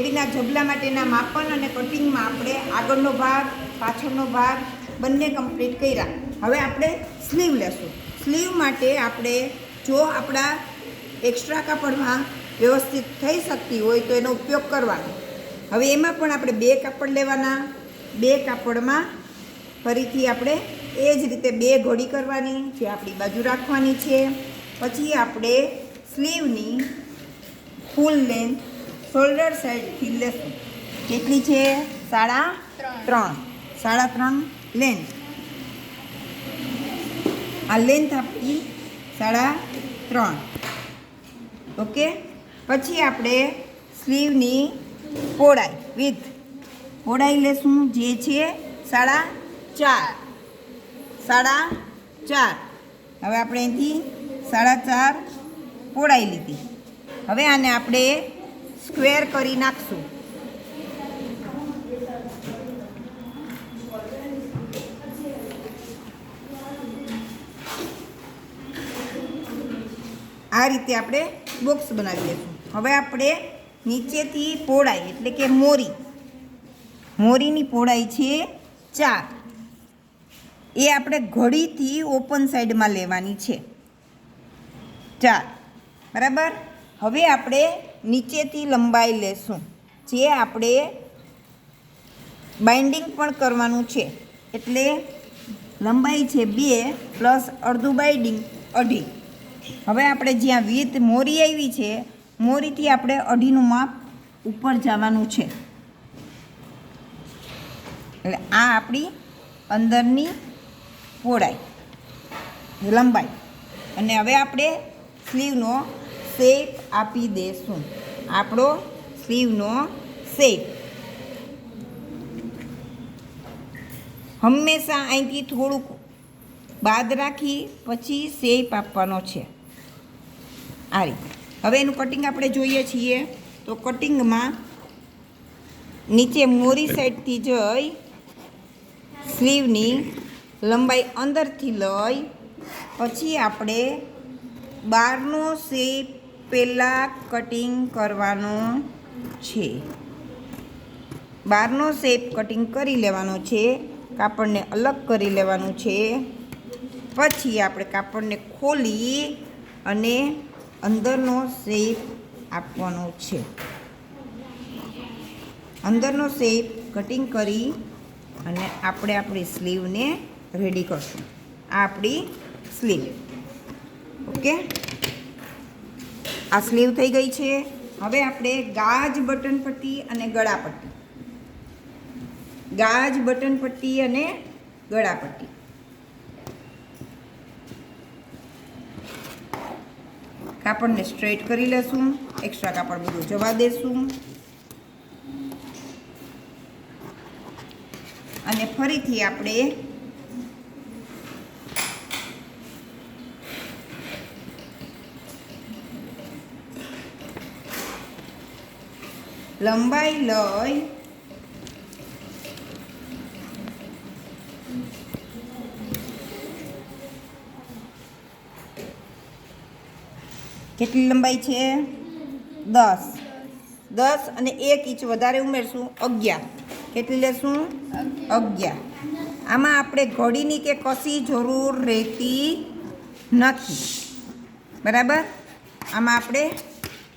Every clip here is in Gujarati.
બેબીના જબલા માટેના માપન અને કટિંગમાં આપણે આગળનો ભાગ પાછળનો ભાગ બંને કમ્પ્લીટ કર્યા. હવે આપણે સ્લીવ લેશું. સ્લીવ માટે આપણે જો આપણા એક્સ્ટ્રા કાપડમાં વ્યવસ્થિત થઈ શકતી હોય તો એનો ઉપયોગ કરવાનો. હવે એમાં પણ આપણે 2 કાપડ લેવાના. 2 કાપડમાં ફરીથી આપણે એ જ રીતે 2 ઘડી કરવાની જે આપણી બાજુ રાખવાની છે. પછી આપણે સ્લીવની ફૂલ લેન્થ શોલ્ડર સાઈડથી લેશું. કેટલી છે? 3.5. 3.5 લેન્થ. આ લેન્થ આપણી 3.5. ઓકે. પછી આપણે સ્લીવની પહોળાઈ વિથ પહોળાઈ લેશું જે છે 4.5. હવે આપણે અહીંથી 4.5 પહોળાઈ લીધી. હવે આને આપણે સ્ક્વેર કરી નાખશું. આ રીતે આપણે બોક્સ બનાવી લઈશું. હવે આપણે નીચેથી પહોળાઈ એટલે કે મોરીની પહોળાઈ છે 4. એ આપણે ઘડીથી ઓપન સાઈડમાં લેવાની છે 4. બરાબર. હવે આપણે નીચેથી લંબાઈ લેશું જે આપણે બાઇન્ડિંગ પણ કરવાનું છે. એટલે લંબાઈ છે 2 પ્લસ અડધું બાઇન્ડિંગ 2.5. હવે આપણે જ્યાં વિથ મોરી આવી છે મોરીથી આપણે 2.5નું માપ ઉપર જવાનું છે. એટલે આ આપણી અંદરની પહોળાઈ લંબાઈ. અને હવે આપણે સ્લીવનો શેપ આપી દઈશું. આપણો સ્લીવનો શેપ હંમેશા અહીંથી થોડુંક બાદ રાખી પછી શેપ આપવાનો છે આ રીતે. હવે એનું કટિંગ આપણે જોઈએ છીએ તો કટિંગમાં નીચે મોરી સાઈડથી જઈ સ્લીવની લંબાઈ અંદરથી લઈ પછી આપણે બહારનો શેપ પહેલાં કટિંગ કરવાનો છે. બહારનો શેપ કટિંગ કરી લેવાનો છે. કાપડને અલગ કરી લેવાનું છે. પછી આપણે કાપડને ખોલી અને અંદરનો શેપ આપવાનો છે. અંદરનો શેપ કટિંગ કરી અને આપણે આપણી સ્લીવને રેડી કરશું. આ આપણી સ્લીવ. ઓકે. આ સ્લીવ થઈ ગઈ છે. હવે આપણે ગાજ બટન પટ્ટી અને ગળાપટ્ટી અને ગળાપટ્ટી કાપડને સ્ટ્રેટ કરી લેશું. એક્સ્ટ્રા કાપડ બધું જવા દેશું અને ફરીથી આપણે લંબાઈ લઈ કેટલી લંબાઈ છે? 10 અને 1 ઇંચ વધારે ઉમેરશું 11. કેટલી લેશું? 11. આમાં આપણે ઘડીની કે કશી જરૂર રહેતી નથી. બરાબર. આમાં આપણે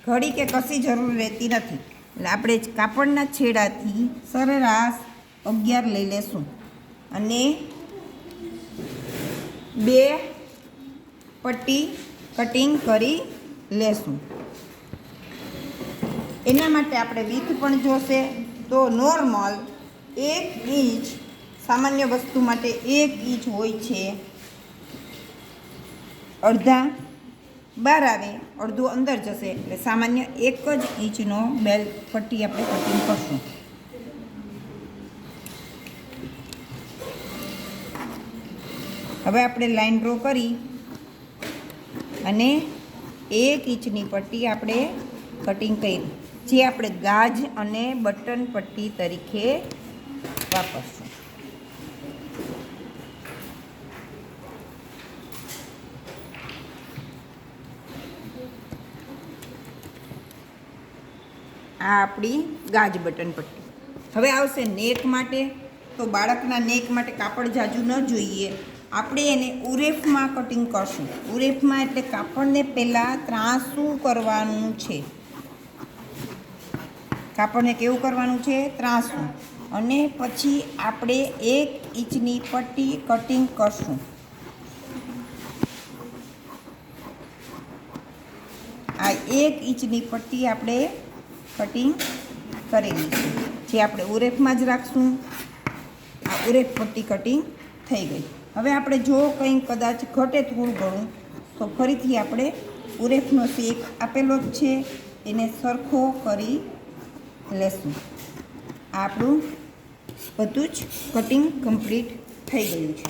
ઘડી કે કશી જરૂર રહેતી નથી. એટલે આપણે કાપડના છેડાથી સરેરાશ 11 લઈ લેશું અને 2 પટ્ટી કટિંગ કરી લેશું. એના માટે આપણે વિથ પણ જોશે. તો નોર્મલ 1 ઇંચ સામાન્ય વસ્તુ માટે 1 ઇંચ હોય છે. અડધા બહાર આવે અડધું અંદર જશે એટલે સામાન્ય 1 જ ઇંચનો બેલ્ટ પટ્ટી આપણે કટિંગ કરશું. હવે આપણે લાઈન ડ્રો કરી અને 1 ઇંચની પટ્ટી આપણે કટિંગ કરી જે આપણે ગાજ અને બટન પટ્ટી તરીકે વાપરશું. આ આપણી ગાજ બટન પટ્ટી. હવે આવશે નેક માટે. તો બાળકના નેક માટે કાપડ જાજુ ન જોઈએ, આપણે એને ઉરેફમાં કટિંગ કરશું. ઉરેફમાં એટલે કાપડને પહેલાં ત્રાંસું કરવાનું છે. કાપડને કેવું કરવાનું છે? ત્રાંસું. અને પછી આપણે 1 ઇંચની પટ્ટી કટિંગ કરશું. આ 1 ઇંચની પટ્ટી આપણે કટિંગ કરેલી છે, જે આપણે ઉરેફમાં જ રાખશું. આ ઉરેફ પટ્ટી કટિંગ થઈ ગઈ. હવે આપણે જો કંઈ કદાચ ઘટે થોડું ઘણું તો ફરીથી આપણે ઉરેફનો શેપ આપેલો જ છે, એને સરખો કરી લેશું. આપણું બધું જ કટિંગ કમ્પ્લીટ થઈ ગયું છે.